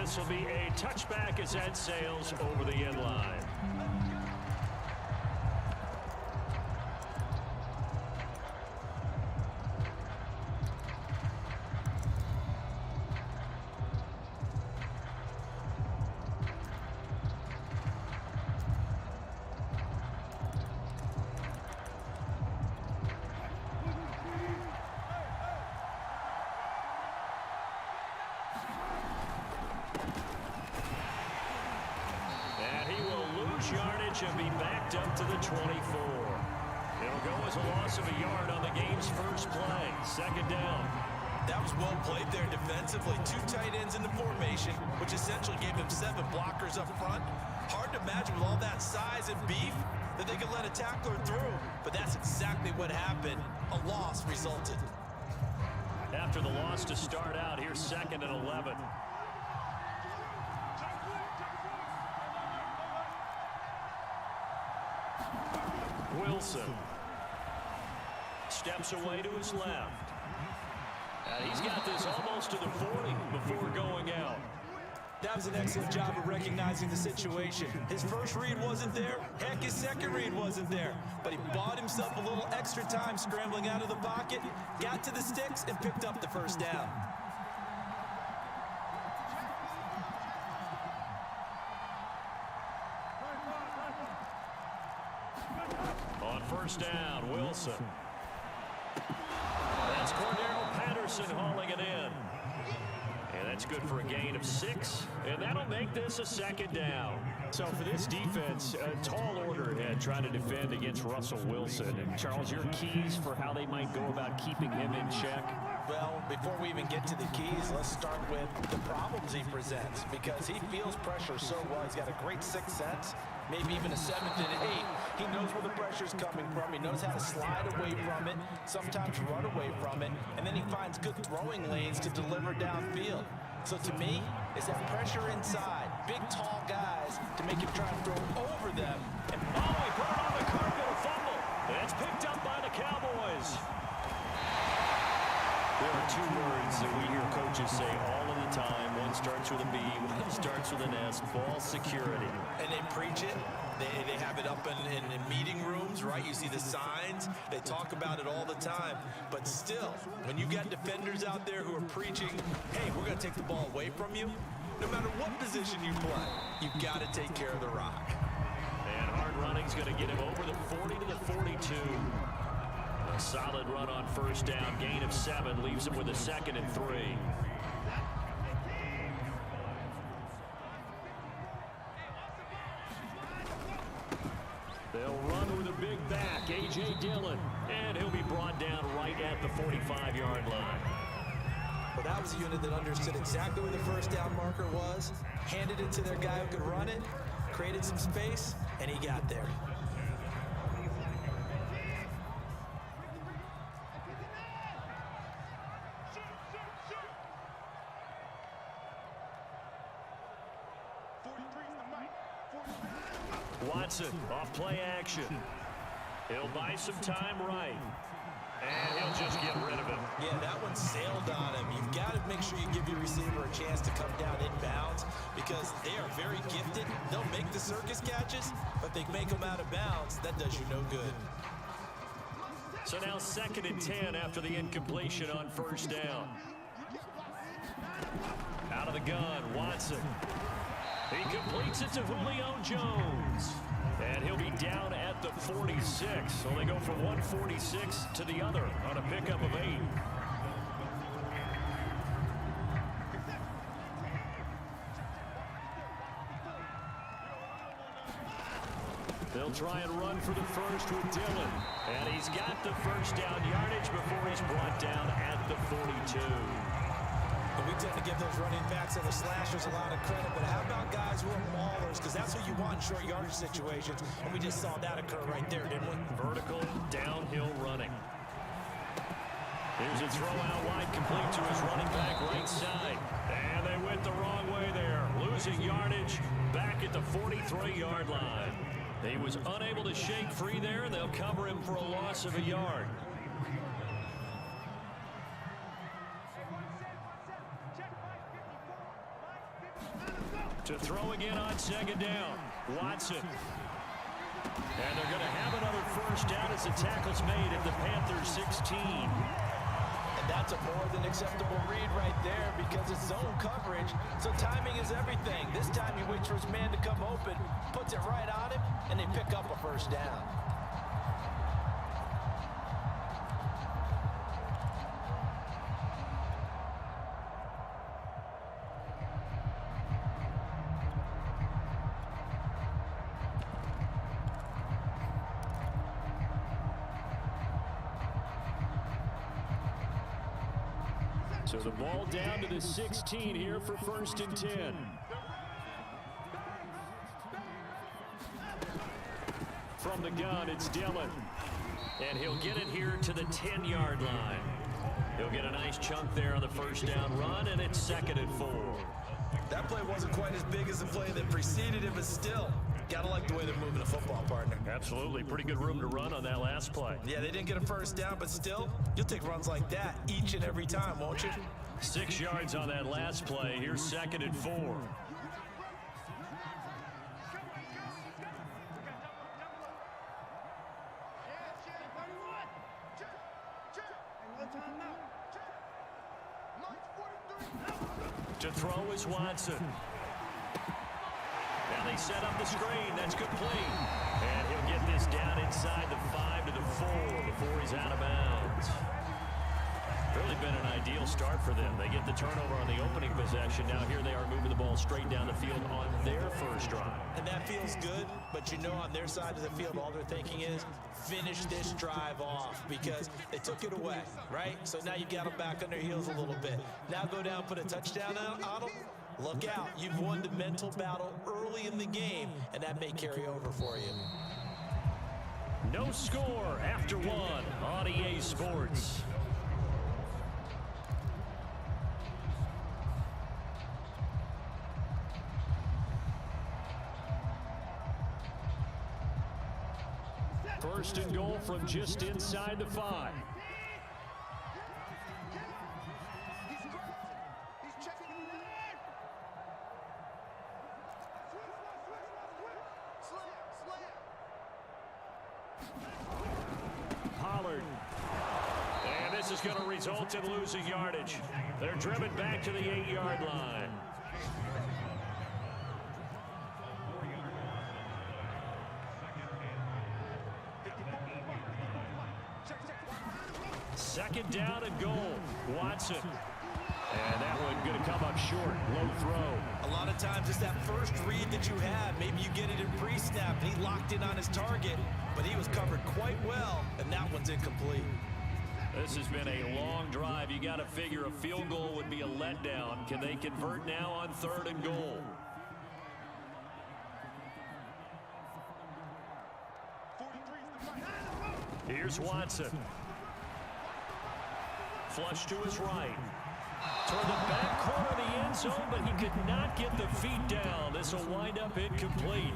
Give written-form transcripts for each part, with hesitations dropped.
This will be a touchback as that sails over the end line. Yardage and be backed up to the 24. It'll go as a loss of a yard on the game's first play. Second down. That was well played there defensively. 2 tight ends in the formation, which essentially gave them 7 blockers up front. Hard to imagine with all that size and beef that they could let a tackler through. But that's exactly what happened. A loss resulted. After the loss to start out, here's 2nd and 11. Wilson steps away to his left. He's got this almost to the 40 before going out. That was an excellent job of recognizing the situation. His first read wasn't there. Heck, his second read wasn't there. But he bought himself a little extra time scrambling out of the pocket, got to the sticks, and picked up the first down. On first down, Wilson. That's Cordero Patterson hauling it in. And that's good for a gain of 6. And that'll make this a 2nd down. So for this defense, a tall order trying to defend against Russell Wilson. And Charles, your keys for how they might go about keeping him in check? Well, before we even get to the keys, let's start with the problems he presents, because he feels pressure so well. He's got a great 6th sense, maybe even a 7th and 8th. He knows where the pressure's coming from. He knows how to slide away from it, sometimes run away from it, and then he finds good throwing lanes to deliver downfield. So to me, it's that pressure inside, big, tall guys to make him try and throw over them. And he put it on the carpet, a fumble. It's picked up by the Cowboys. There are 2 words that we hear coaches say all of the time. One starts with a B, one starts with an S, ball security. And they preach it. They have it up in meeting rooms, right? You see the signs. They talk about it all the time. But still, when you got defenders out there who are preaching, hey, we're going to take the ball away from you, no matter what position you play, you've got to take care of the rock. And hard running's going to get him over the 40 to the 42. A solid run on first down, gain of 7, leaves him with a 2nd and 3. They'll run with a big back, A.J. Dillon, and he'll be brought down right at the 45-yard line. Well, that was a unit that understood exactly where the first down marker was, handed it to their guy who could run it, created some space, and he got there. Watson off play action. He'll buy some time right. And he'll just get rid of him. Yeah, that one sailed on him. You've got to make sure you give your receiver a chance to come down inbounds because they are very gifted. They'll make the circus catches, but they make them out of bounds. That does you no good. So now 2nd and 10 after the incompletion on first down. Out of the gun, Watson. He completes it to Julio Jones. And he'll be down at the 46. So they go from 146 to the other on a pickup of 8. They'll try and run for the first with Dillon. And he's got the first down yardage before he's brought down at the 42. And we tend to give those running backs and the slashers a lot of credit, but how about guys who are maulers? Because that's what you want in short yardage situations, and we just saw that occur right there, didn't we? Vertical, downhill running. Here's a throw out wide, complete to his running back right side. And they went the wrong way there, losing yardage back at the 43-yard line. He was unable to shake free there, and they'll cover him for a loss of a yard. To throw again on second down. Watson. And they're going to have another first down as the tackle's made at the Panthers 16. And that's a more than acceptable read right there because it's zone coverage, so timing is everything. This time he waits for his man to come open, puts it right on him, and they pick up a first down. So the ball down to the 16 here for 1st and 10. From the gun, it's Dillon. And he'll get it here to the 10-yard line. He'll get a nice chunk there on the first down run, and it's 2nd and 4. That play wasn't quite as big as the play that preceded it, but still, gotta like the way they're moving the football, partner. Absolutely. Pretty good room to run on that last play. Yeah, they didn't get a first down, but still, you'll take runs like that each and every time, won't you? 6 yards on that last play. Here's 2nd and 4. To throw is Watson. Now they set up the screen. That's complete. And he'll get this down inside the 5 to the 4 before he's out of bounds. Really been an ideal start for them. They get the turnover on the opening possession. Now here they are moving the ball straight down the field on their first drive. And that feels good, but you know on their side of the field, all they're thinking is finish this drive off because they took it away, right? So now you got them back on their heels a little bit. Now go down, put a touchdown on them. Look out. You've won the mental battle early in the game, and that may carry over for you. No score after 1 on EA Sports. First and goal from just inside the 5. Pollard. And this is going to result in losing yardage. They're driven back to the 8-yard line. Second down and goal. Watson. And that one going to come up short. Low throw. A lot of times it's that first read that you have. Maybe you get it in pre-snap, and he locked in on his target, but he was covered quite well, and that one's incomplete. This has been a long drive. You got to figure a field goal would be a letdown. Can they convert now on 3rd and goal? Here's Watson. Flush to his right. Toward the back corner of the end zone, but he could not get the feet down. This will wind up incomplete.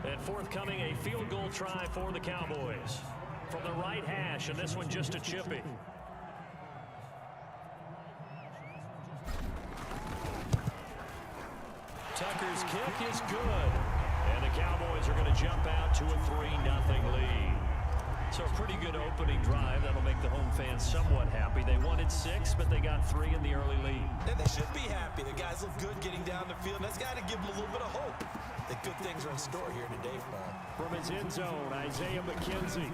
And forthcoming, a field goal try for the Cowboys. From the right hash, and this one just a chippy. Tucker's kick is good. And the Cowboys are going to jump out to a 3-0 lead. So a pretty good opening drive. That'll make the home fans somewhat happy. They wanted 6, but they got 3 in the early lead. And they should be happy. The guys look good getting down the field. That's got to give them a little bit of hope that good things are in store here today for them. From his end zone, Isaiah McKenzie.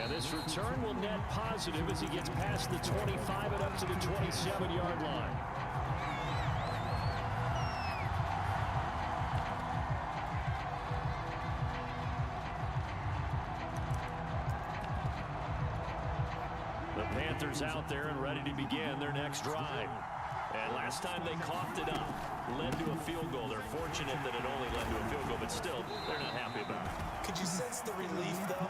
And this return will net positive as he gets past the 25 and up to the 27-yard line. The Panthers out there and ready to begin their next drive. And last time they coughed it up, led to a field goal. They're fortunate that it only led to a field goal, but still, they're not happy about it. Could you sense the relief, though,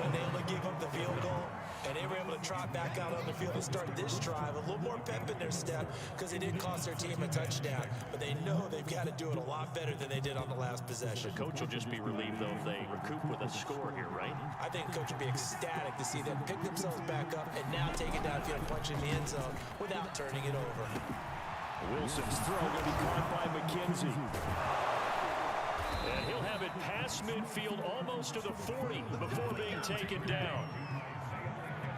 when they only gave up the field goal? And they were able to trot back out on the field and start this drive. A little more pep in their step because they didn't cost their team a touchdown. But they know they've got to do it a lot better than they did on the last possession. The coach will just be relieved, though, if they recoup with a score here, right? I think the coach will be ecstatic to see them pick themselves back up and now take it downfield, punch in the end zone without turning it over. Wilson's throw going to be caught by McKenzie. Lindsay. And he'll have it past midfield almost to the 40 before being taken down.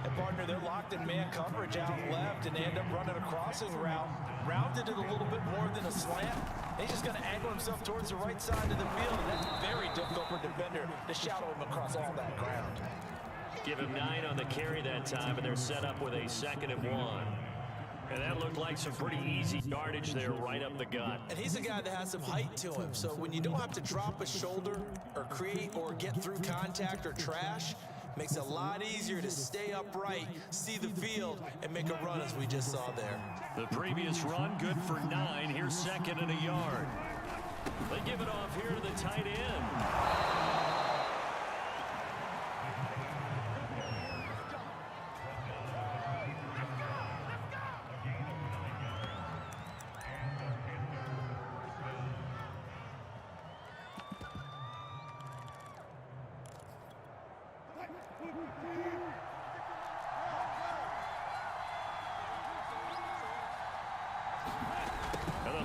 And partner, they're locked in man coverage out left, and they end up running a crossing route. Rounded it a little bit more than a slant. He's just going to angle himself towards the right side of the field, and that's very difficult for a defender to shadow him across all that ground. Give him 9 on the carry that time, and they're set up with a 2nd and 1. And that looked like some pretty easy yardage there right up the gut. And he's a guy that has some height to him, so when you don't have to drop a shoulder or create or get through contact or trash, makes it a lot easier to stay upright, see the field, and make a run as we just saw there. The previous run, good for 9. Here's 2nd and a yard. They give it off here to the tight end.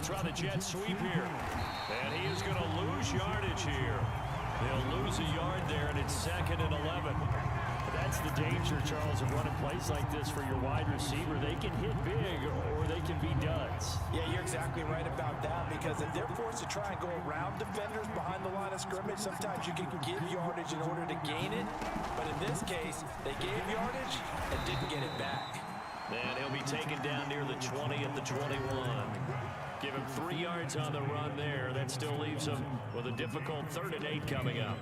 Try the jet sweep here. And he is going to lose yardage here. They'll lose a yard there, and it's 2nd and 11. That's the danger, Charles, of running plays like this for your wide receiver. They can hit big, or they can be duds. Yeah, you're exactly right about that, because if they're forced to try and go around defenders behind the line of scrimmage, sometimes you can give yardage in order to gain it. But in this case, they gave yardage and didn't get it back. And he'll be taken down near the 20 at the 21. Give him 3 yards on the run there. That still leaves him with a difficult 3rd and 8 coming up.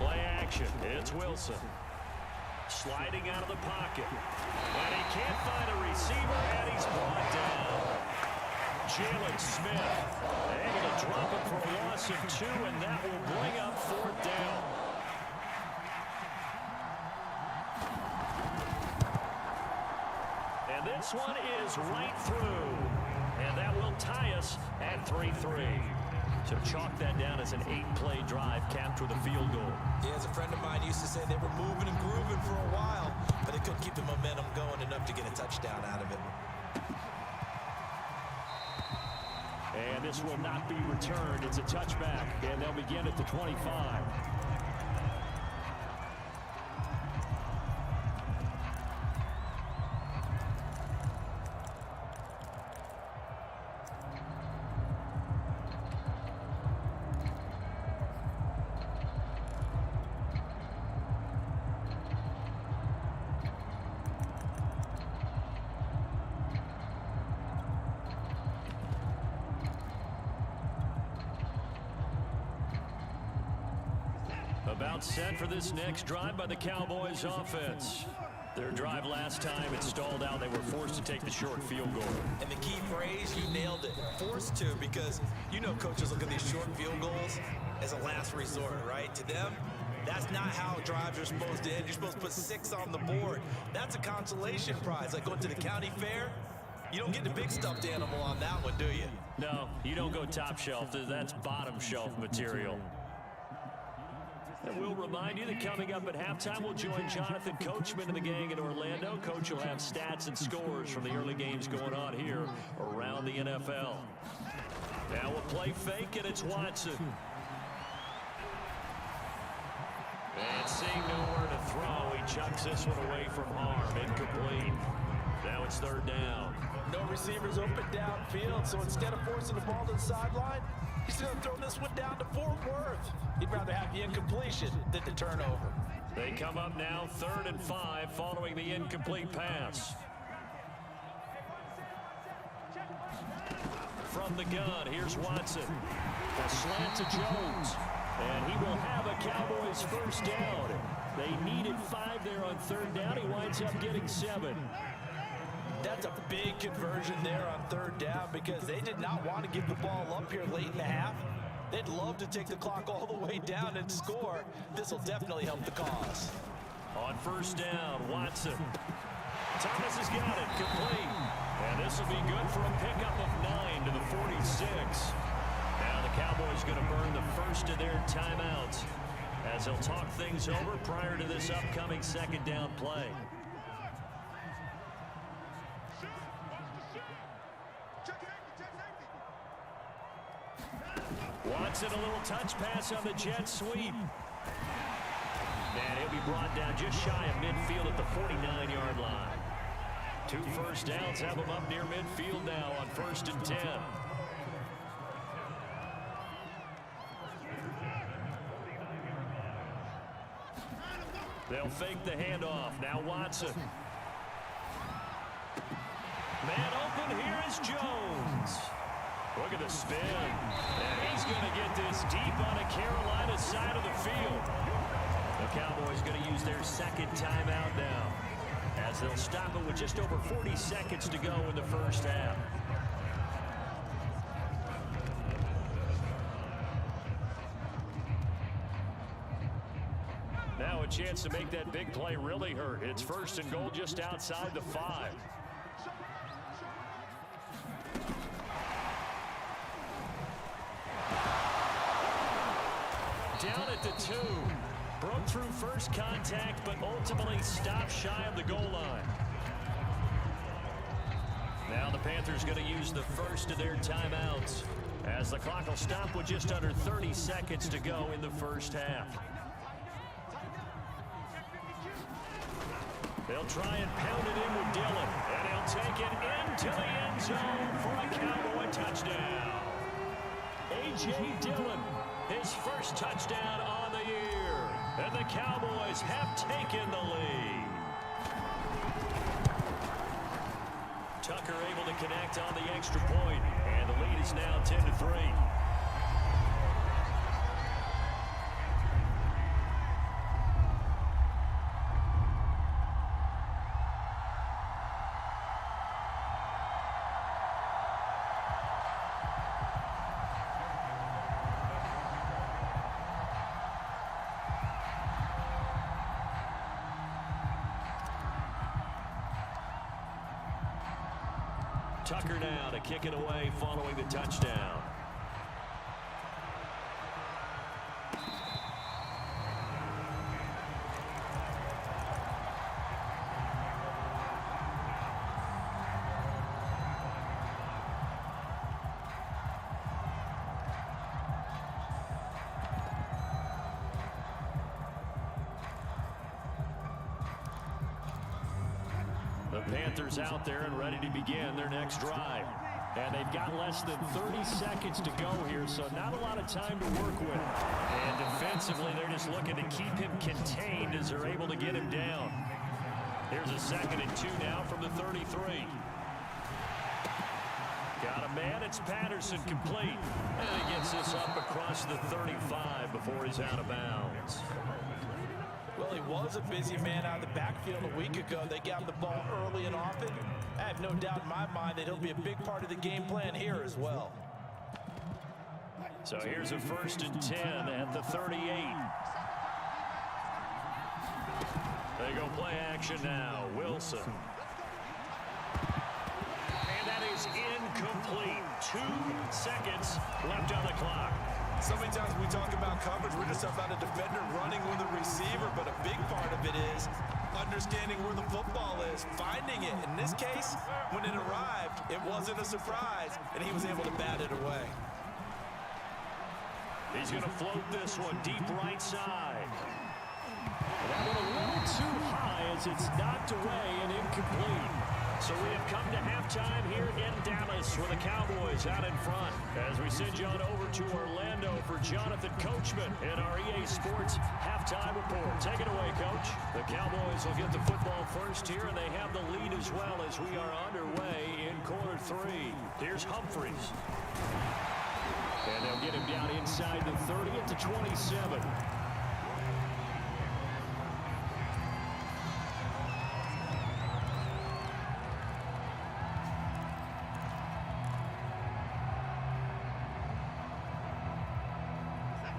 Play action. It's Wilson. Sliding out of the pocket. And he can't find a receiver, and he's brought down. Jalen Smith able to drop it for a loss of 2, and that will bring up 4th down. And this one is right through, and that will tie us at 3-3. So chalk that down as an 8-play drive capped with a field goal. Yeah, as a friend of mine used to say, they were moving and grooving for a while, but they couldn't keep the momentum going enough to get a touchdown out of it. And this will not be returned. It's a touchback, and they'll begin at the 25. About set for this next drive by the Cowboys offense. Their drive last time, it stalled out. They were forced to take the short field goal. And the key phrase, you nailed it. Forced to, because you know coaches look at these short field goals as a last resort, right? To them, that's not how drives are supposed to end. You're supposed to put 6 on the board. That's a consolation prize. Like going to the county fair, you don't get the big stuffed animal on that one, do you? No, you don't go top shelf. That's bottom shelf material. And we'll remind you that coming up at halftime, we'll join Jonathan Coachman and the gang in Orlando. Coach will have stats and scores from the early games going on here around the NFL. Now we'll play fake, and it's Watson. And seeing nowhere to throw, he chucks this one away from harm. Incomplete. Now it's 3rd down. No receivers open downfield, so instead of forcing the ball to the sideline, he's going to throw this one down to Fort Worth. He'd rather have the incompletion than the turnover. They come up now 3rd and 5 following the incomplete pass. From the gun, here's Watson. A slant to Jones. And he will have a Cowboys 1st down. They needed 5 there on 3rd down. He winds up getting 7. That's a big conversion there on 3rd down, because they did not want to give the ball up here late in the half. They'd love to take the clock all the way down and score. This will definitely help the cause. On 1st down, Watson. Thomas has got it, complete. And this will be good for a pickup of 9 to the 46. Now the Cowboys going to burn the first of their timeouts as he'll talk things over prior to this upcoming second down play. Watson, a little touch pass on the jet sweep. And he'll be brought down just shy of midfield at the 49-yard line. 2 first downs have him up near midfield now on 1st and 10. They'll fake the handoff. Now Watson. Man open, here is Jones. Look at the spin. And he's going to get this deep on the Carolina side of the field. The Cowboys going to use their second timeout now, as they'll stop it with just over 40 seconds to go in the first half. Now a chance to make that big play really hurt. It's 1st and goal just outside the 5. Down at the 2. Broke through first contact, but ultimately stopped shy of the goal line. Now the Panthers going to use the first of their timeouts, as the clock will stop with just under 30 seconds to go in the first half. They'll try and pound it in with Dillon, and he'll take it into the end zone for a Cowboy touchdown. A.J. Dillon, his first touchdown on the year, and the Cowboys have taken the lead. Tucker able to connect on the extra point, and the lead is now 10-3. Tucker now to kick it away following the touchdown. The Panthers out there and ready to begin their next drive. And they've got less than 30 seconds to go here, so not a lot of time to work with. And defensively, they're just looking to keep him contained as they're able to get him down. Here's a 2nd and 2 now from the 33. Got a man, it's Patterson, complete. And he gets this up across the 35 before he's out of bounds. Well, he was a busy man out of the backfield a week ago. They got the ball early and often. I have no doubt in my mind that he'll be a big part of the game plan here as well. So here's a 1st and 10 at the 38. They go play action now. Wilson. And that is incomplete. 2 seconds left on the clock. So many times we talk about coverage, we're just about a defender running with a receiver, but a big part of it is understanding where the football is, finding it. In this case, when it arrived, it wasn't a surprise, and he was able to bat it away. He's going to float this one deep right side. That one a little too high as it's knocked away and incomplete. So we have come to halftime here in Dallas with the Cowboys out in front. As we send you on over to Orlando for Jonathan Coachman in our EA Sports halftime report. Take it away, Coach. The Cowboys will get the football first here, and they have the lead as well as we are underway in quarter 3. Here's Humphries. And they'll get him down inside the 30 at the 27.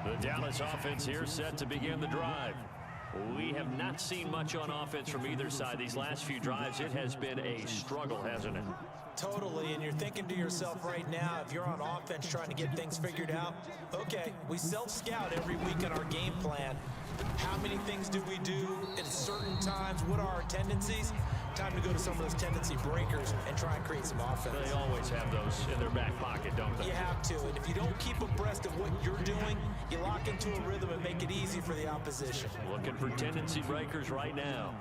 The Dallas offense here set to begin the drive. We have not seen much on offense from either side. These last few drives, it has been a struggle, hasn't it? Totally, and you're thinking to yourself right now, if you're on offense trying to get things figured out, okay, we self-scout every week in our game plan. How many things do we do at certain times? What are our tendencies? Time to go to some of those tendency breakers and try and create some offense. They always have those in their back pocket, don't they? You have to, and if you don't keep abreast of what you're doing, you lock into a rhythm and make it easy for the opposition. Looking for tendency breakers right now.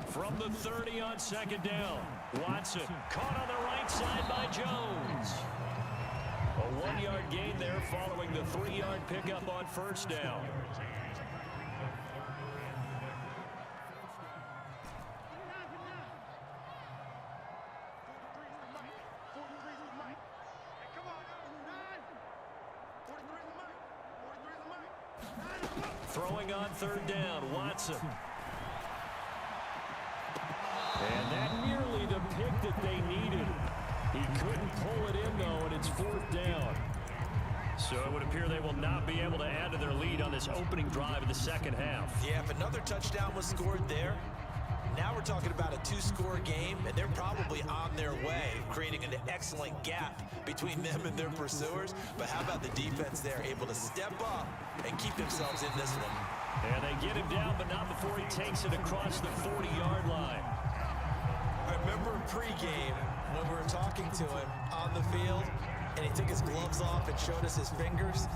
From the 30 on second down, Watson caught on the right side by Jones. A 1-yard gain there following the 3-yard pickup on first down. Throwing on third down, Watson. And that nearly the pick that they needed. He couldn't pull it in, though, and it's fourth down. So it would appear they will not be able to add to their lead on this opening drive of the second half. Yeah, if another touchdown was scored there, now we're talking about a 2-score game, and they're probably on their way, creating an excellent gap between them and their pursuers. But how about the defense there, able to step up and keep themselves in this one? And they get him down, but not before he takes it across the 40-yard line. I remember pregame when we were talking to him on the field, and he took his gloves off and showed us his fingers.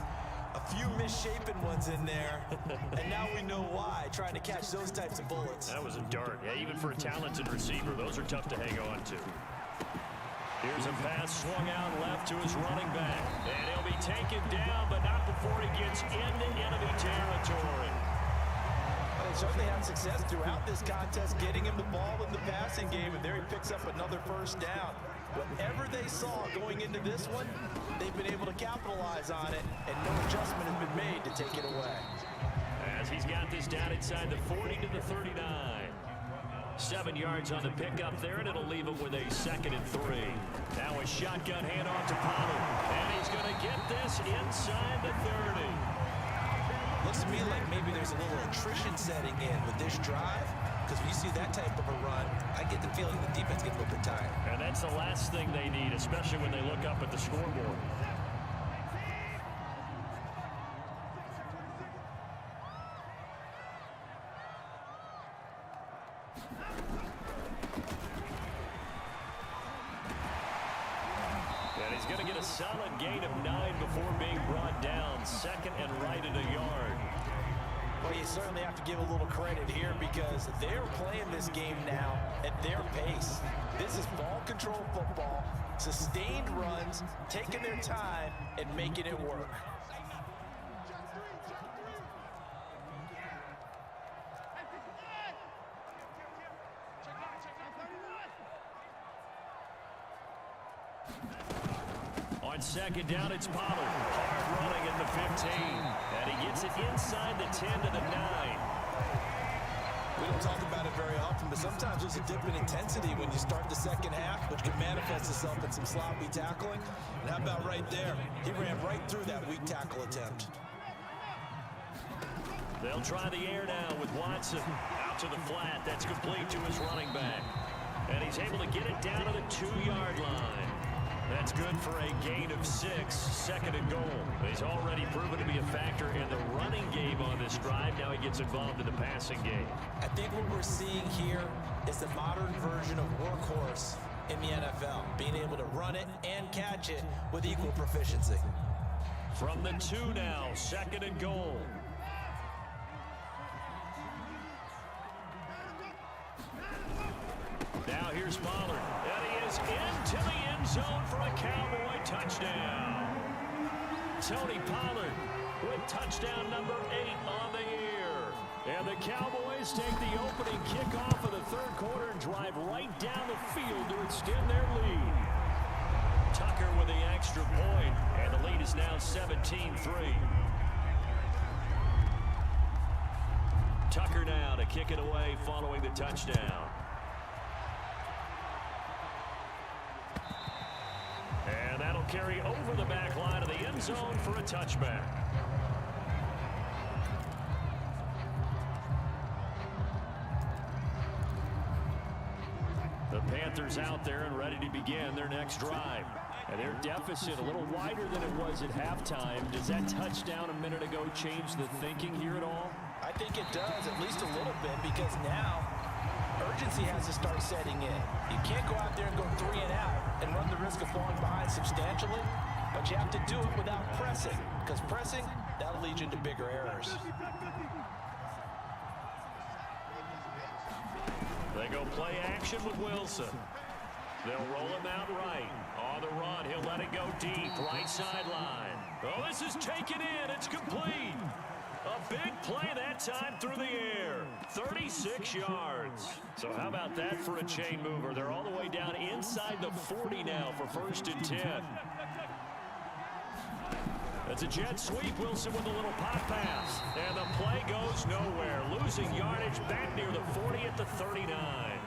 A few misshapen ones in there, and now we know why, trying to catch those types of bullets. That was a dart. Yeah, even for a talented receiver, those are tough to hang on to. Here's a pass swung out left to his running back. And he'll be taken down, but not before he gets into enemy territory. They certainly had success throughout this contest, getting him the ball in the passing game, and there he picks up another first down. Whatever they saw going into this one, they've been able to capitalize on it, and no adjustment has been made to take it away. As he's got this down inside the 40 to the 39. 7 yards on the pickup there, and it'll leave him with a 2nd and 3. Now a shotgun handoff to Pollard, and he's going to get this inside the 30. Looks to me like maybe there's a little attrition setting in with this drive, because when you see that type of a run, I get the feeling the defense gets a little bit tired. And that's the last thing they need, especially when they look up at the scoreboard. And he's going to get a solid gain of 9 before being brought down. 2nd and right at a yard. Well, you certainly have to give a little credit here because they're playing this game now at their pace. This is ball control football, sustained runs, taking their time, and making it work. On second down, it's Pollard. Hard running at the 15. And he gets it inside the 10 to the 9. We don't talk about it very often, but sometimes there's a dip in intensity when you start the second half, which can manifest itself in some sloppy tackling. And how about right there? He ran right through that weak tackle attempt. They'll try the air now with Watson. Out to the flat. That's complete to his running back. And he's able to get it down to the 2-yard line. That's good for a gain of 6, 2nd and goal. He's already proven to be a factor in the running game on this drive. Now he gets involved in the passing game. I think what we're seeing here is the modern version of workhorse in the NFL, being able to run it and catch it with equal proficiency. From the 2 now, 2nd and goal. Now here's Pollard, and he is into the end zone for a Cowboy touchdown. Tony Pollard with touchdown number 8 on the year. And the Cowboys take the opening kickoff of the third quarter and drive right down the field to extend their lead. Tucker with the extra point, and the lead is now 17-3. Tucker now to kick it away following the touchdown. And that'll carry over the back line of the end zone for a touchback. The Panthers out there and ready to begin their next drive. And their deficit a little wider than it was at halftime. Does that touchdown a minute ago change the thinking here at all? I think it does, at least a little bit, because now urgency has to start setting in. You can't go out there and go 3 and out and run the risk of falling behind substantially, but you have to do it without pressing, because pressing, that'll lead you into bigger errors. They go play action with Wilson. They'll roll him out right. On the run, he'll let it go deep, right sideline. Oh, this is taken in. It's complete. A big play that time through the air. 36 yards. So how about that for a chain mover? They're all the way down inside the 40 now for 1st and 10. That's a jet sweep. Wilson with a little pop pass. And the play goes nowhere. Losing yardage back near the 40 at the 39.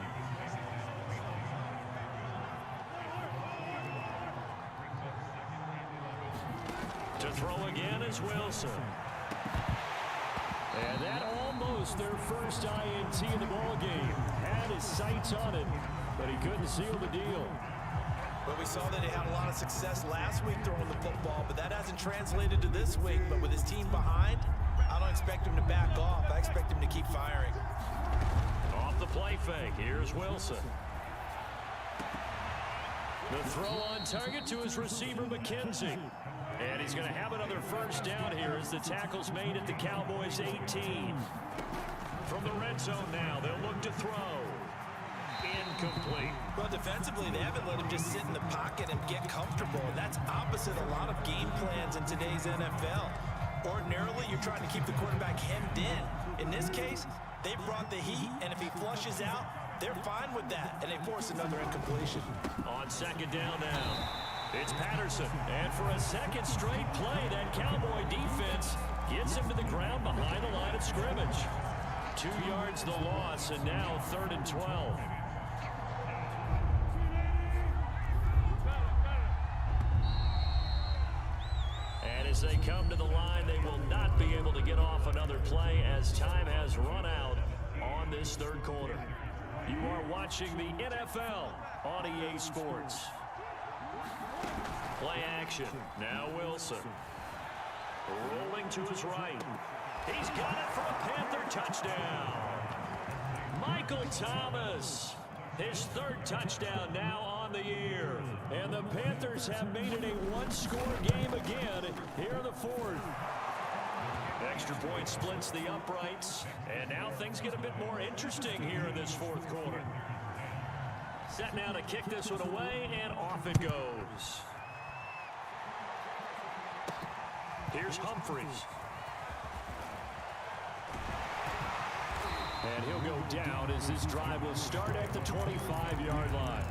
To throw again is Wilson. And that almost their first INT in the ballgame. Had his sights on it, but he couldn't seal the deal. Well, we saw that he had a lot of success last week throwing the football, but that hasn't translated to this week. But with his team behind, I don't expect him to back off. I expect him to keep firing. Off the play fake, here's Wilson. The throw on target to his receiver, McKenzie. And he's going to have another first down here as the tackle's made at the Cowboys 18. From the red zone now, they'll look to throw. Incomplete. Well, defensively, they haven't let him just sit in the pocket and get comfortable. And that's opposite a lot of game plans in today's NFL. Ordinarily, you're trying to keep the quarterback hemmed in. In this case, they brought the heat, and if he flushes out, they're fine with that, and they force another incompletion. On 2nd down now, it's Patterson. And for a second straight play, that Cowboy defense gets him to the ground behind the line of scrimmage. 2 yards the loss, and now 3rd and 12. And as they come to the line, they will not be able to get off another play as time has run out on this 3rd quarter. You are watching the NFL on EA Sports. Play action. Now Wilson. Rolling to his right. He's got it for a Panther touchdown. Michael Thomas. His 3rd touchdown now on the year. And the Panthers have made it a one-score game again here in the 4th. Extra point splits the uprights. And now things get a bit more interesting here in this 4th quarter. Set now to kick this one away, and off it goes. Here's Humphries. And he'll go down as this drive will start at the 25-yard line.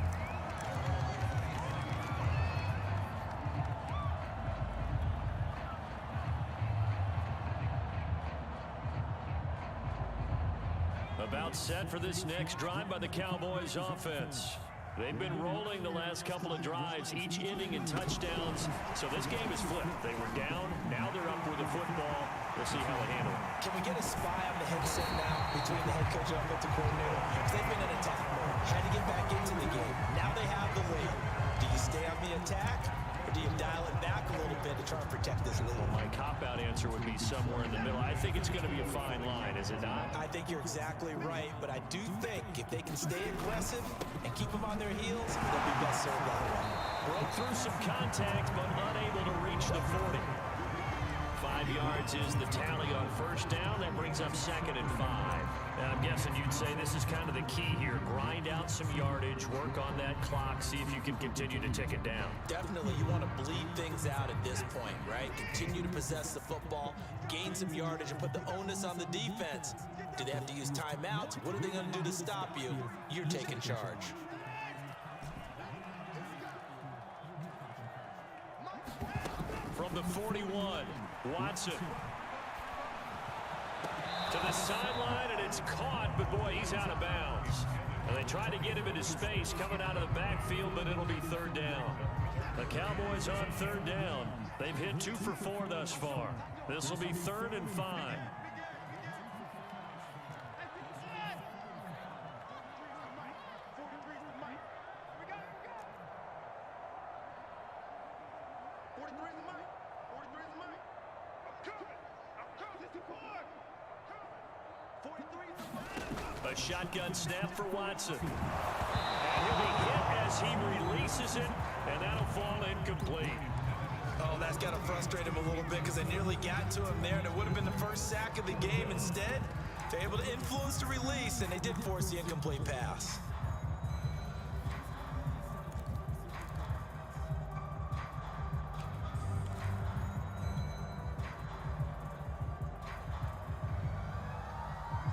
About set for this next drive by the Cowboys offense. They've been rolling the last couple of drives, each ending in touchdowns. So this game is flipped. They were down, now they're up with the football. We'll see how they handle it. Can we get a spy on the headset now between the head coach and offensive coordinator? Because they've been in attack mode, trying to get back into the game. Now they have the lead. Do you stay on the attack, or do you dial it back a little bit to try and protect this lead? Well, my cop-out answer would be somewhere in the middle. I think it's going to be a fine line, is it not? I think you're exactly right, but I do think if they can stay aggressive and keep them on their heels, they'll be best served that way. Broke through some contact, but unable to reach the 40. 5 yards is the tally on 1st down. That brings up 2nd and 5. And I'm guessing you'd say this is kind of the key here. Grind out some yardage, work on that clock, see if you can continue to tick it down. Definitely, you want to bleed things out at this point, right? Continue to possess the football, gain some yardage, and put the onus on the defense. Do they have to use timeouts? What are they going to do to stop you? You're taking charge. From the 41, Watson. To the sideline, and it's caught, but boy, he's out of bounds. And they try to get him into space coming out of the backfield, but it'll be third down. The Cowboys on third down. They've hit 2 for 4 thus far. This will be 3rd and 5. A shotgun snap for Watson. And he'll be hit as he releases it, and that'll fall incomplete. Oh, that's got to frustrate him a little bit because they nearly got to him there, and it would have been the first sack of the game. Instead, they're able to influence the release, and they did force the incomplete pass.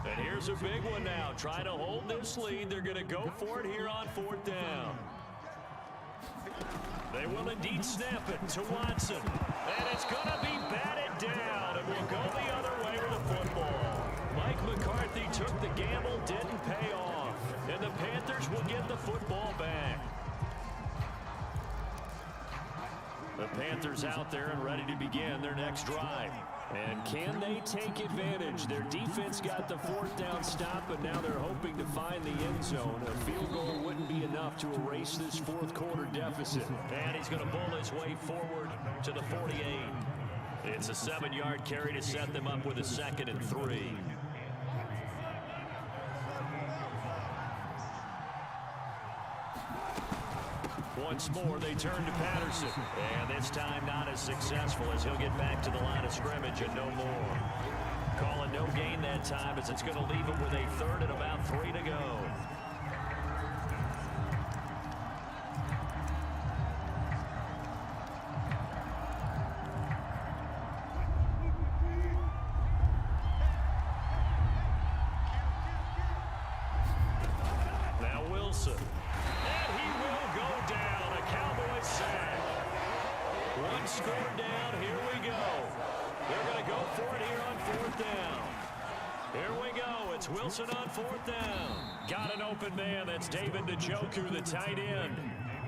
And here's a big one now. Trying to hold this lead. They're going to go for it here on 4th down. They will indeed snap it to Watson. And it's going to be batted down. And we'll go the other way with the football. Mike McCarthy took the gamble, didn't pay off. And the Panthers will get the football back. The Panthers out there and ready to begin their next drive. And can they take advantage? Their defense got the 4th down stop, but now they're hoping to find the end zone. A field goal wouldn't be enough to erase this 4th quarter deficit. And he's going to bull his way forward to the 48. It's a 7-yard carry to set them up with a 2nd and 3. Once more, they turn to Patterson. And this time not as successful as he'll get back to the line of scrimmage and no more. Calling no gain that time as it's going to leave him with a 3rd and about 3 to go. Now Wilson. And he will go down. A Cowboys sack. 1 score down. Here we go. They're going to go for it here on 4th down. Here we go. It's Wilson on 4th down. Got an open man. That's David Njoku, the tight end.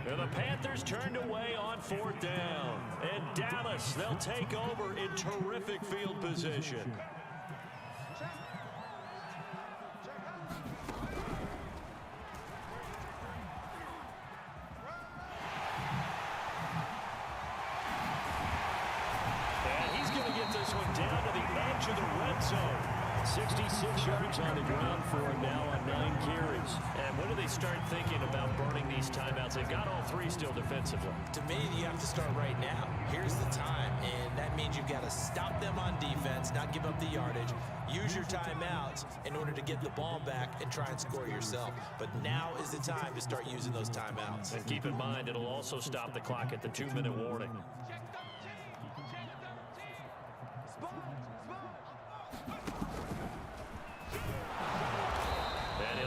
And the Panthers turned away on 4th down. And Dallas, they'll take over in terrific field position. This one down to the edge of the red zone. 66 yards on the ground for him now on 9 carries. And when do they start thinking about burning these timeouts? They've got all 3 still defensively. To me, you have to start right now. Here's the time, and that means you've got to stop them on defense, not give up the yardage. Use your timeouts in order to get the ball back and try and score yourself. But now is the time to start using those timeouts. And keep in mind, it'll also stop the clock at the 2-minute warning.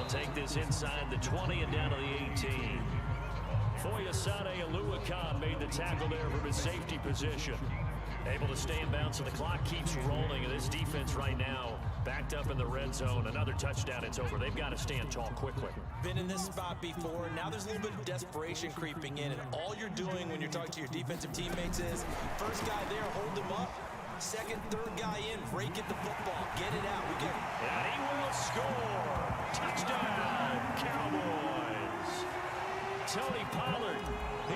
Take this inside the 20 and down to the 18. Foyesade Aluakan made the tackle there from his safety position. Able to stay in bounds, so the clock keeps rolling. And this defense right now backed up in the red zone. Another touchdown, it's over. They've got to stand tall quickly. Been in this spot before. Now there's a little bit of desperation creeping in. And all you're doing when you're talking to your defensive teammates is, first guy there, hold him up. Second, third guy in, rake at the football. Get it out. We get it. And he will score. Touchdown, Cowboys. Tony Pollard,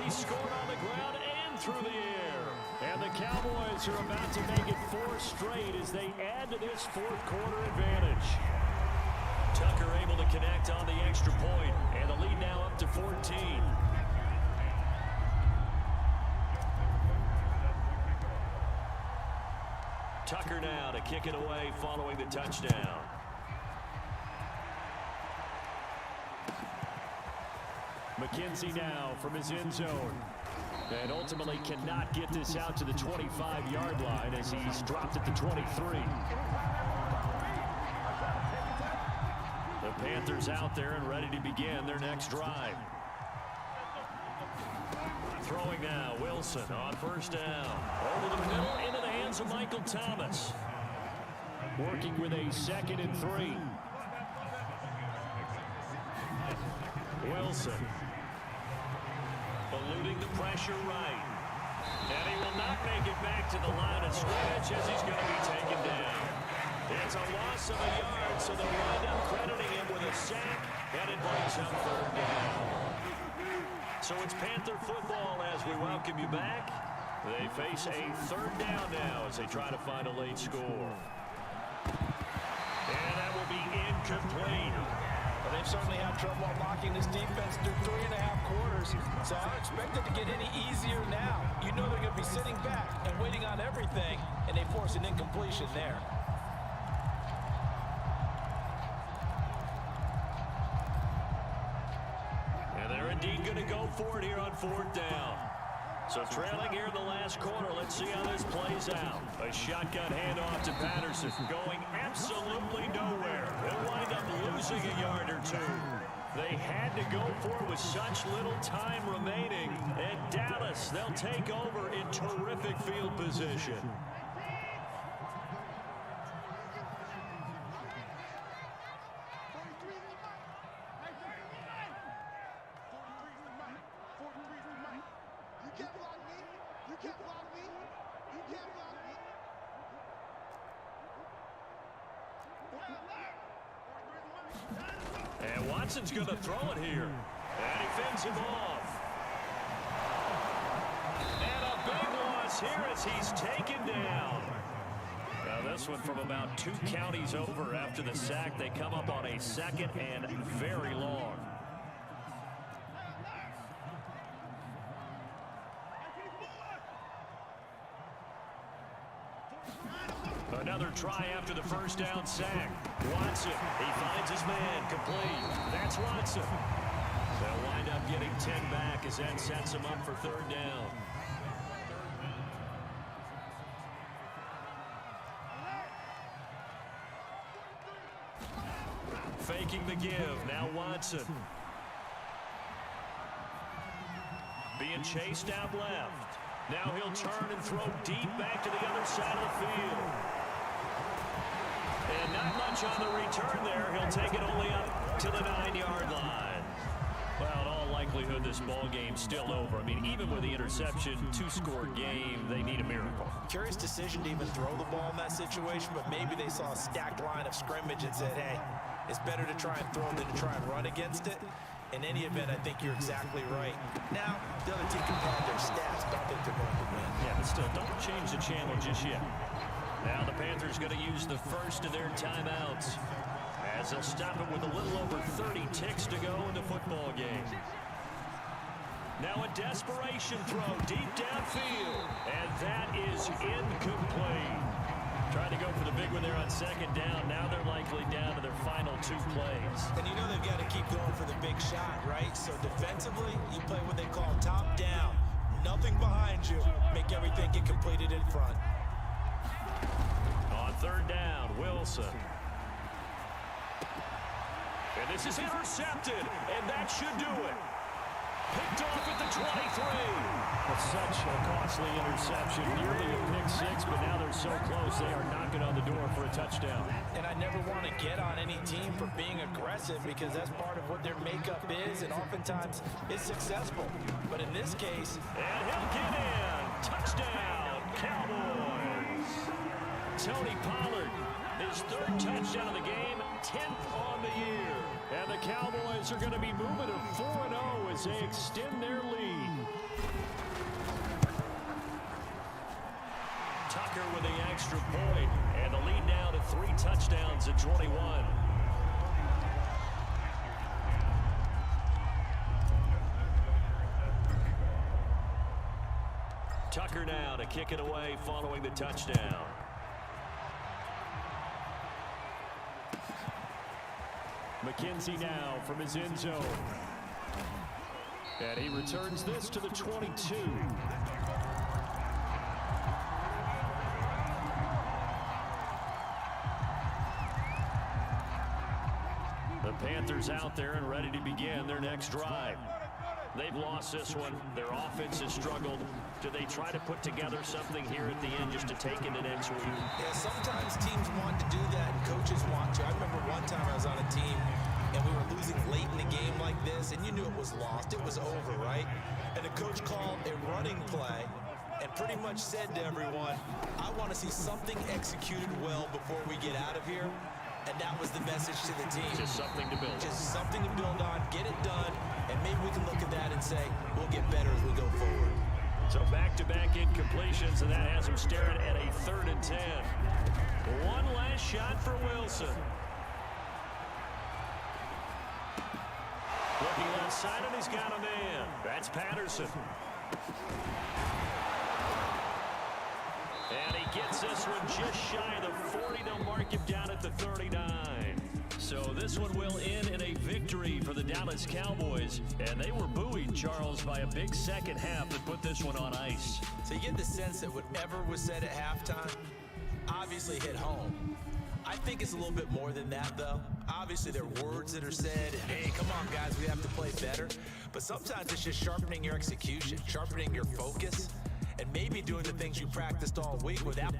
he scored on the ground and through the air. And the Cowboys are about to make it 4 straight as they add to this 4th quarter advantage. Tucker able to connect on the extra point, and the lead now up to 14. Tucker now to kick it away following the touchdown. McKenzie now from his end zone. And ultimately cannot get this out to the 25-yard line as he's dropped at the 23. The Panthers out there and ready to begin their next drive. Throwing now, Wilson on 1st down. Over the middle, into the hands of Michael Thomas. Working with a 2nd and 3. Wilson. Eluding the pressure right. And he will not make it back to the line of scrimmage as he's going to be taken down. It's a loss of a yard, so they'll wind up crediting him with a sack, and it brings up third down. So it's Panther football as we welcome you back. They face a third down now as they try to find a late score. And that will be incomplete. Well, they've certainly had trouble unlocking this defense through 3.5 quarters, so I don't expect it to get any easier now. You know they're going to be sitting back and waiting on everything, and they force an incompletion there. And they're indeed going to go for it here on fourth down. So trailing here in the last quarter, let's see how this plays out. A shotgun handoff to Patterson, going absolutely nowhere. They'll wind up losing a yard or two. They had to go for it with such little time remaining. And Dallas, they'll take over in terrific field position. And Watson's going to throw it here. And he fends him off. And a big loss here as he's taken down. Now this one from about 2 counties over after the sack. They come up on a second and very long. Another try after the first down sack. Watson, he finds his man, complete. That's Watson. They'll wind up getting 10 back as that sets him up for third down. Faking the give, now Watson. Being chased out left. Now he'll turn and throw deep back to the other side of the field. And not much on the return there. He'll take it only up to the 9-yard line. Well, in all likelihood, this ball game's still over. I mean, even with the interception, 2-score game, they need a miracle. Curious decision to even throw the ball in that situation, but maybe they saw a stacked line of scrimmage and said, hey, it's better to try and throw than to try and run against it. In any event, I think you're exactly right. Now, the other team can pad their stats, but I think they're going to win. Yeah, but still, don't change the channel just yet. Now the Panthers going to use the first of their timeouts as they'll stop it with a little over 30 ticks to go in the football game. Now a desperation throw deep downfield, and that is incomplete. Trying to go for the big one there on second down. Now they're likely down to their final 2 plays. And you know they've got to keep going for the big shot, right? So defensively, you play what they call top down. Nothing behind you. Make everything get completed in front. On third down, Wilson. And this is intercepted, and that should do it. Picked off at the 23. Well, such a costly interception. Nearly a pick 6, but now they're so close they are knocking on the door for a touchdown. And I never want to get on any team for being aggressive because that's part of what their makeup is, and oftentimes it's successful. But in this case... And he'll get in. Touchdown, Cowboys. Tony Pollard, his 3rd touchdown of the game, 10th on the year. And the Cowboys are going to be moving to 4-0 as they extend their lead. Tucker with the extra point, and the lead now to 3 touchdowns at 21. Tucker now to kick it away following the touchdown. McKenzie now from his end zone. And he returns this to the 22. The Panthers out there and ready to begin their next drive. They've lost this one. Their offense has struggled. Do they try to put together something here at the end just to take into next week? Yeah, sometimes teams want to do that and coaches want to. I remember one time I was on a team and we were losing late in a game like this, and you knew it was lost. It was over, right? And the coach called a running play and pretty much said to everyone, I want to see something executed well before we get out of here. And that was the message to the team. Just something to build on. Just something to build on, get it done, and maybe we can look at that and say, we'll get better as we go forward. So back-to-back incompletions, and that has them staring at a 3rd and 10. One last shot for Wilson. Looking left side, and he's got a man. That's Patterson. And he gets this one just shy of the 40. They'll mark him down at the 39. So this one will end in a victory for the Dallas Cowboys. And they were buoyed, Charles, by a big second half that put this one on ice. So you get the sense that whatever was said at halftime obviously hit home. I think it's a little bit more than that, though. Obviously, there are words that are said, hey, come on, guys, we have to play better. But sometimes it's just sharpening your execution, sharpening your focus, and maybe doing the things you practiced all week without